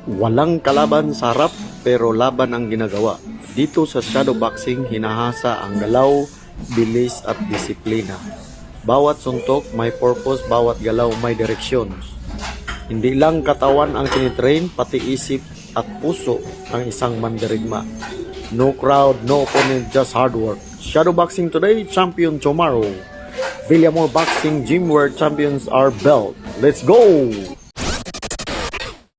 Walang kalaban sa harap pero laban ang ginagawa. Dito sa shadow boxing, hinahasa ang galaw, bilis at disiplina. Bawat suntok may purpose, bawat galaw may direksyon. Hindi lang katawan ang tinitrain, pati isip at puso ang isang mandirigma. No crowd, no opponent, just hard work. Shadow boxing today, champion tomorrow. Villamor Boxing Gym where champions are built. Let's go!